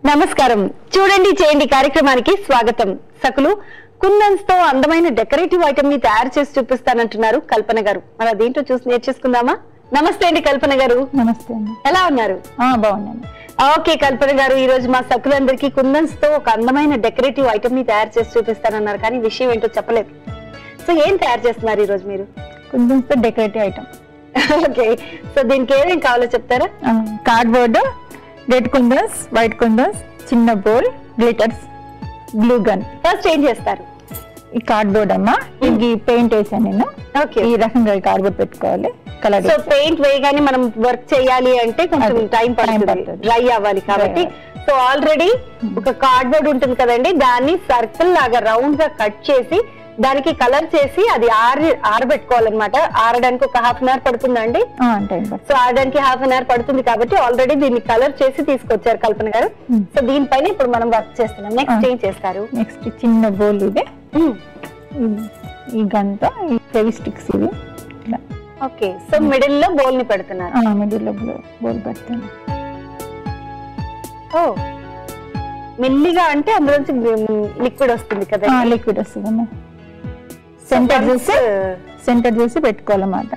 నమస్కారం. చూడండి చేయండి కార్యక్రమానికి స్వాగతం. సకులు కుందన్స్ తో అందమైన డెకరేటివ్ ఐటమ్ ని తయారు చేసి చూపిస్తానంటున్నారు కల్పన గారు. మరి అదేంటో చూసి నేర్చేసుకుందామా? నమస్తే అండి కల్పన గారు. నమస్తే అండి. ఎలా ఉన్నారు? బాగున్నాను. ఓకే కల్పన గారు, ఈ రోజు మా సకులందరికీ కుందన్స్ తో ఒక అందమైన డెకరేటివ్ ఐటమ్ ని తయారు చేసి చూపిస్తానన్నారు, కానీ విషయం ఏంటో చెప్పలేదు. సో ఏం తయారు చేస్తున్నారు ఈ రోజు మీరు? కుందన్స్ తో డెకరేటివ్ ఐటమ్. ఓకే, సో దీనికి ఏమేం కావాలో చెప్తారా? కార్డ్బోర్డ్, రెడ్ కుందన్స్, వైట్ కుందన్స్, చిన్న bowl, glitters, glue gun. First ఏం చేస్తారు? ఈ కార్డ్బోర్డ్ అమ్మా, ఇది పెయింట్ వేసాను నేను. ఓకే, ఈ రకంగా కార్డ్బోర్డ్ పెట్టుకోవాలి. కలర్ సో పెయింట్ వేయగానే మనం వర్క్ చేయాలి అంటే కొంచెం టైం పడుతుంది, డ్రై అవ్వాలి కాబట్టి. సో ఆల్రెడీ ఒక కార్డ్బోర్డ్ ఉంటుంది కదండి, దాన్ని సర్కిల్ లాగా రౌండ్ గా కట్ చేసి దానికి కలర్ చేసి అది ఆరబెట్టుకోవాలన్నమాట. ఆరడానికి ఒక హాఫ్ అన్ అవర్ పడుతుందండి. సో ఆరడానికి హాఫ్ అన్ అవర్ పడుతుంది కాబట్టి ఆల్రెడీ దీన్ని కలర్ చేసి తీసుకొచ్చారు కల్పన గారు. సో దీనిపైన ఇప్పుడు మనం వర్క్ చేస్తున్నాం. నెక్స్ట్ ఏం చేస్తారు? నెక్స్ట్ చిన్న బౌల్ ఇది, ఈ గంట, ఈ ఫెవి స్టిక్స్ ఇవి. ఓకే, సో మిడిల్ లో బౌల్ ని పెడుతున్నారు. మిడిల్ లో బౌల్ పెడతాను. ఓ మెల్లిగా అంటే అందులోంచి లిక్విడ్ వస్తుంది కదా? లిక్విడ్ వస్తుందమ్మా. సెంటర్ చేసి పెట్టుకోవాలన్నమాట.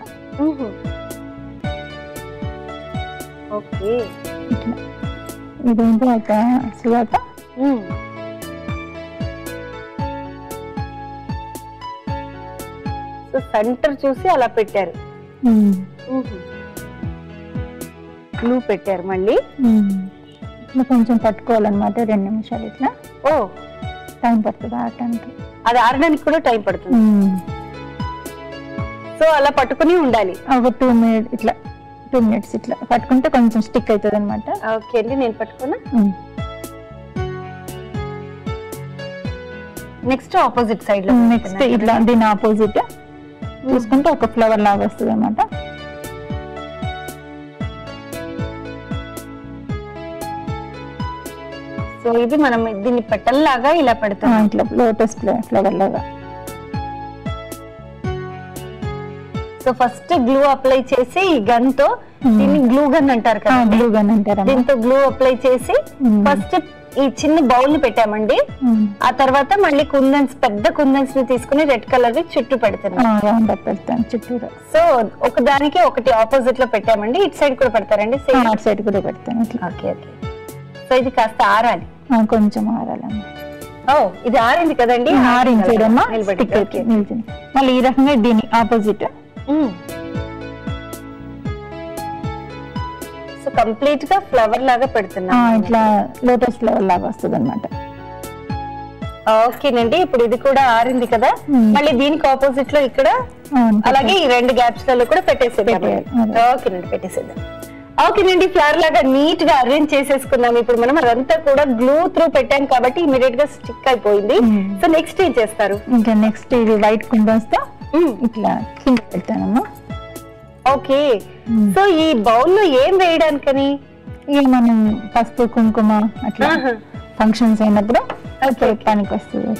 ఓకే, ఇదేంటి ఒక సువాత. సో సెంటర్ చూసి అలా పెట్టారు, గ్లూ పెట్టారు. మళ్ళీ ఇట్లా కొంచెం పట్టుకోవాలన్నమాట, 2 నిమిషాలు ఇట్లా. ఓ టైం పడుతుంది ఆడటానికి. అది ఆడడానికి కూడా టైం పడుతుంది. సో అలా పట్టుకుని ఉండాలి ఒక 2 మినిట్స్ ఇట్లా, 2 మినిట్స్ ఇట్లా పట్టుకుంటే కొంచెం స్టిక్ అవుతుంది అనమాట. ఓకే అండి, నేను పట్టుకున్నా. నెక్స్ట్ ఆపోజిట్ సైడ్ లో, నెక్స్ట్ ఇట్లా దీని ఆపోజిట్ చూసుకుంటే ఒక ఫ్లవర్ లాగా వస్తుంది అనమాట. సో ఇది మనం దీన్ని పెట్టల్లాగా ఇలా పెడతాం, ఇట్లా లోటస్ ఫ్లవర్ లాగా. సో ఫస్ట్ గ్లూ అప్లై చేసి ఈ గన్ తో, దీన్ని గ్లూ గన్ అంటారు కదా, గ్లూ గన్ అంటారు. దీంతో గ్లూ అప్లై చేసి ఫస్ట్ ఈ చిన్న బౌల్ ని పెట్టామండి. ఆ తర్వాత మళ్ళీ కుందన్స్, పెద్ద కుందన్స్ ని తీసుకుని రెడ్ కలర్ చుట్టూ పెడతాను చుట్టూరా. సో ఒక దానికి ఒకటి ఆపోజిట్ లో పెట్టామండి. ఇటు సైడ్ కూడా పెడతారండి? అటు సైడ్ కూడా పెడతాను. ఓకే ఓకే, సో ఇది కాస్త ఆరాలి, కొంచెం ఆరాలమ్మా. ఓ ఇది ఆరింది కదండి, ఆరించడమ్మా. మళ్ళీ ఈ రకంగా దీని ఆపోజిట్. సో కంప్లీట్ గా ఫ్లవర్ లాగా పెడుతున్నా, ఇట్లా లోటస్ ఫ్లవర్ లాగా వస్తుంది అనమాట. ఓకేనండి, ఇప్పుడు ఇది కూడా ఆరింది కదా, మళ్ళీ దీనికి ఆపోజిట్ లో ఇక్కడ అలాగే ఈ 2 గ్యాప్స్ లలో కూడా పెట్టేసేద్దాం. ఓకేనండి, పెట్టేసేద్దాం. ఓకేనండి, ఫ్లవర్ లాగా నీట్ గా అరేంజ్ చేసేసుకున్నాం. ఇప్పుడు మనం అదంతా కూడా గ్లూ త్రూ పెట్టాం కాబట్టి ఇమీడియట్ గా స్టిక్ అయిపోయింది. సో నెక్స్ట్ ఏం చేస్తారు? ఇంకా నెక్స్ట్ ఇది వైట్ కుందన్స్ తో ఇట్లా కింద పెడతానమ్మా. ఓకే, సో ఈ బౌల్ లో ఏం వేయడానికని? ఇక మనం పసుపు కుంకుమ అట్లా ఫంక్షన్స్ అయినప్పుడు పెట్టడానికి వస్తుంది,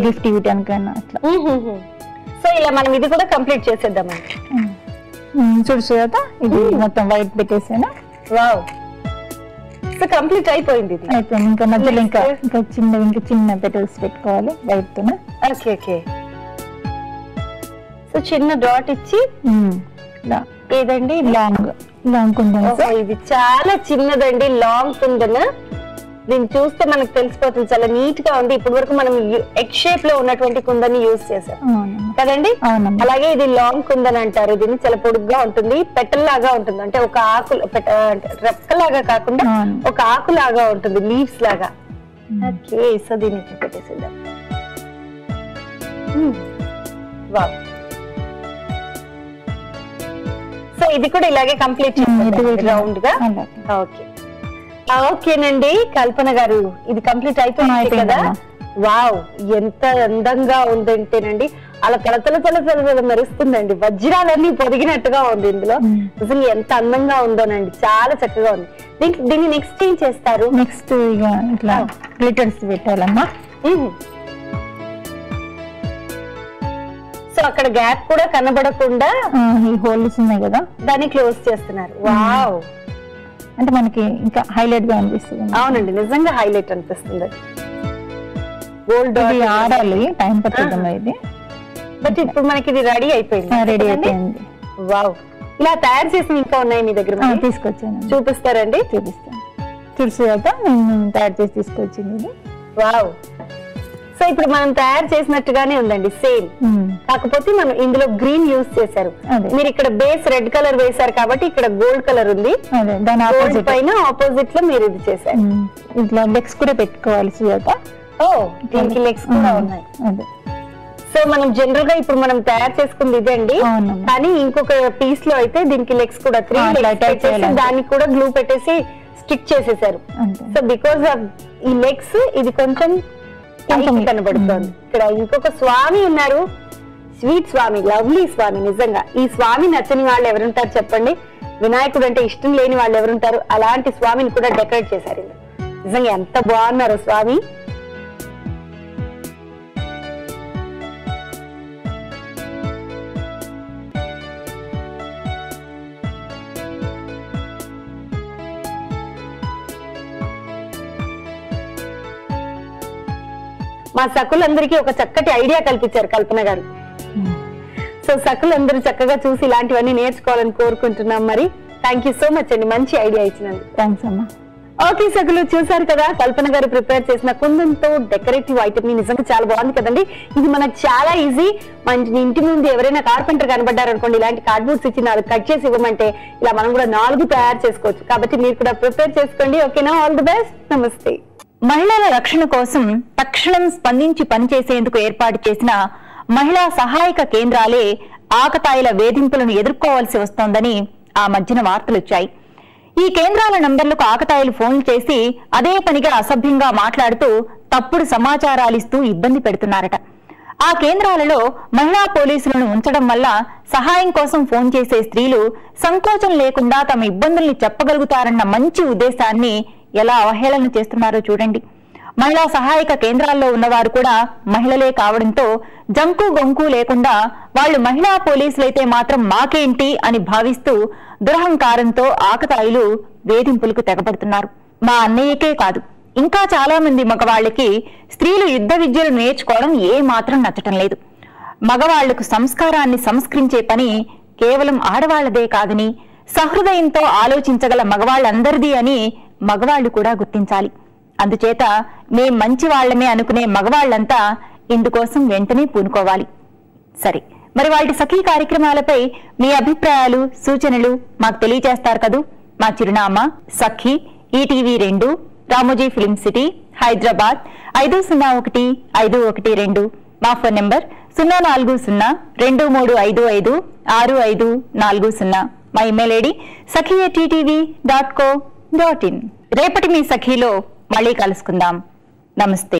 గిఫ్ట్ ఇవ్వడానికైనా అట్లా. సో ఇలా మనం ఇది కూడా కంప్లీట్ చేసేద్దామండి. చూడు సుజాత, ఇది మొత్తం వైట్ పెట్టేసాను. వావ్, సో కంప్లీట్ అయిపోయింది. ఇది అయిపోయింది. ఇంకా మధ్యలో ఇంకా చిన్న పెటల్స్ పెట్టుకోవాలి వైట్ తో. ఓకే ఓకే, సో చిన్న డాట్ ఇచ్చి ఏదండి లాంగ్ కుందన్స్. ఇది చాలా చిన్నదండి, లాంగ్ కుందన్. దీన్ని చూస్తే మనకు తెలిసిపోతుంది, చాలా నీట్ గా ఉంది. ఇప్పటి వరకు మనం ఎగ్ షేప్ లో ఉన్నటువంటి కుందని యూజ్ చేసాం కదండి. అలాగే ఇది లాంగ్ కుందన్ అంటారు. దీన్ని చాలా పొడుగ్గా ఉంటుంది, పెటల్ లాగా ఉంటుంది. అంటే ఒక ఆకు రెక్కలాగా కాకుండా ఒక ఆకు లాగా ఉంటుంది, లీవ్స్ లాగా. ఓకే, సో దీన్ని పెట్టేసేద్దాం. వావ్, సో ఇది కూడా ఇలాగే కంప్లీట్ రౌండ్ గా. ఓకే ఓకేనండి కల్పన గారు, ఇది కంప్లీట్ అయిపోయింది కదా. వావ్, ఎంత అందంగా ఉందంటేనండి, అలా తల మెరుస్తుందండి, వజ్రాలన్నీ పొదిగినట్టుగా ఉంది ఇందులో. అసలు ఎంత అందంగా ఉందోనండి, చాలా చక్కగా ఉంది. దీన్ని నెక్స్ట్ ఏం చేస్తారు? నెక్స్ట్ ఇక ఇట్లా గ్లిటర్స్ పెట్టాలమ్మా. సో అక్కడ గ్యాప్ కూడా కనబడకుండా ఈ హోల్స్ ఉన్నాయి కదా, దాన్ని క్లోజ్ చేస్తున్నారు. వావ్, అంటే మనకి ఇంకా హైలైట్ గా అనిపిస్తుంది. అవునండి, నిజంగా హైలైట్ అనిపిస్తుంది. గోల్డ్ ఆడాలి, టైం పడుతుంది ఇది. బట్ ఇప్పుడు మనకి ఇది రెడీ అయిపోయింది. రెడీ అయిపోయింది. వావ్, ఇలా తయారు చేసి ఇంకా ఉన్నాయి మీ దగ్గర? తీసుకొచ్చాను. చూపిస్తారండి? చూపిస్తాను. చూసాక నేను తయారు చేసి తీసుకొచ్చింది ఇది. వావ్. సో ఇప్పుడు మనం తయారు చేసినట్టుగానే ఉందండి, సేమ్. కాకపోతే మనం ఇందులో గ్రీన్ యూజ్ చేశారు. మీరు ఇక్కడ బేస్ రెడ్ కలర్ వేశారు కాబట్టి ఇక్కడ గోల్డ్ కలర్ ఉంది. గోల్డ్ పైన ఆపోజిట్ లో మీరు ఇది చేశారు. ఇట్లా లెగ్స్ కూడా పెట్టుకోవాలి సుజాత. ఓ, దీనికి లెగ్స్ కూడా ఉన్నాయి. సో మనం జనరల్ గా ఇప్పుడు మనం తయారు చేసుకుంది ఇదే అండి, కానీ ఇంకొక పీస్ లో అయితే దీనికి లెగ్స్ కూడా 3 లెగ్స్ దానికి కూడా గ్లూ పెట్టేసి స్టిక్ చేసేసారు. సో బికాస్ ఆఫ్ ఈ లెగ్స్ ఇది కొంచెం కనబడుతోంది. ఇక్కడ ఇంకొక స్వామి ఉన్నారు, స్వీట్ స్వామి, లవ్లీ స్వామి. నిజంగా ఈ స్వామి నచ్చని వాళ్ళు ఎవరుంటారు చెప్పండి? వినాయకుడు అంటే ఇష్టం లేని వాళ్ళు ఎవరుంటారు? అలాంటి స్వామిని కూడా డెకరేట్ చేశారు. నిజంగా ఎంత బాగున్నారు స్వామి. మా సకులందరికీ ఒక చక్కటి ఐడియా కల్పించారు కల్పన గారు. సో సకులందరూ చక్కగా చూసి ఇలాంటివన్నీ నేర్చుకోవాలని కోరుకుంటున్నాం. మరి థ్యాంక్ యూ సో మచ్ అండి, మంచి ఐడియా ఇచ్చినందుకు. థ్యాంక్స్ అమ్మా. ఓకే సకులు, చూసారు కదా కల్పన గారు ప్రిపేర్ చేసిన కుందంతో డెకరేటివ్ ఐటమ్. నిజంగా చాలా బాగుంది కదండి. ఇది మనకు చాలా ఈజీ. మన ఇంటి ముందు ఎవరైనా కార్పెంటర్ కనబడ్డారు అనుకోండి, ఇలాంటి కార్డ్బోర్డ్స్ ఇచ్చి 4 కట్ చేసి ఇవ్వమంటే ఇలా మనం కూడా 4 తయారు చేసుకోవచ్చు. కాబట్టి మీరు కూడా ప్రిపేర్ చేసుకోండి. ఓకేనా? All the best. నమస్తే. మహిళల రక్షణ కోసం తక్షణం స్పందించి పనిచేసేందుకు ఏర్పాటు చేసిన మహిళా సహాయక కేంద్రాలే ఆకతాయిల వేధింపులను ఎదుర్కోవాల్సి వస్తోందని ఆ మధ్యన వార్తలొచ్చాయి. ఈ కేంద్రాల నంబర్లకు ఆకతాయిలు ఫోన్లు చేసి అదే పనిగా అసభ్యంగా మాట్లాడుతూ తప్పుడు సమాచారాలిస్తూ ఇబ్బంది పెడుతున్నారట. ఆ కేంద్రాలలో మహిళా పోలీసులను ఉంచడం వల్ల సహాయం కోసం ఫోన్ చేసే స్త్రీలు సంకోచం లేకుండా తమ ఇబ్బందుల్ని చెప్పగలుగుతారన్న మంచి ఉద్దేశాన్ని ఎలా అవహేళన చేస్తున్నారో చూడండి. మహిళా సహాయక కేంద్రాల్లో ఉన్నవారు కూడా మహిళలే కావడంతో జంకు గొంకు లేకుండా వాళ్ళు మహిళా పోలీసులైతే మాత్రం మాకేంటి అని భావిస్తూ దురహంకారంతో ఆకతాయిలు వేధింపులకు తెగబడుతున్నారు. మా అన్నయ్యకే కాదు, ఇంకా చాలా మంది మగవాళ్లకి స్త్రీలు యుద్ధ విద్యలు నేర్చుకోవడం ఏ మాత్రం నచ్చటం లేదు. మగవాళ్లకు సంస్కారాన్ని సంస్కరించే పని కేవలం ఆడవాళ్లదే కాదని, సహృదయంతో ఆలోచించగల మగవాళ్ళందరిది అని మగవాళ్లు కూడా గుర్తించాలి. అందుచేత మేం మంచి వాళ్లమే అనుకునే మగవాళ్లంతా ఇందుకోసం వెంటనే పూనుకోవాలి. సరే, మరి వాటి సఖీ కార్యక్రమాలపై మీ అభిప్రాయాలు, సూచనలు మాకు తెలియజేస్తారు కదూ. మా చిరునామా Sakhi, ETV 2, Ramoji film city, Hyderabad 501512. మా ఫోన్ నెంబర్ 04023556540. మా ఇమెయిల్ ఐడి sakhi@ttv.co.in. రేపటి మీ సఖీలో మళ్ళీ కలుసుకుందాం. నమస్తే.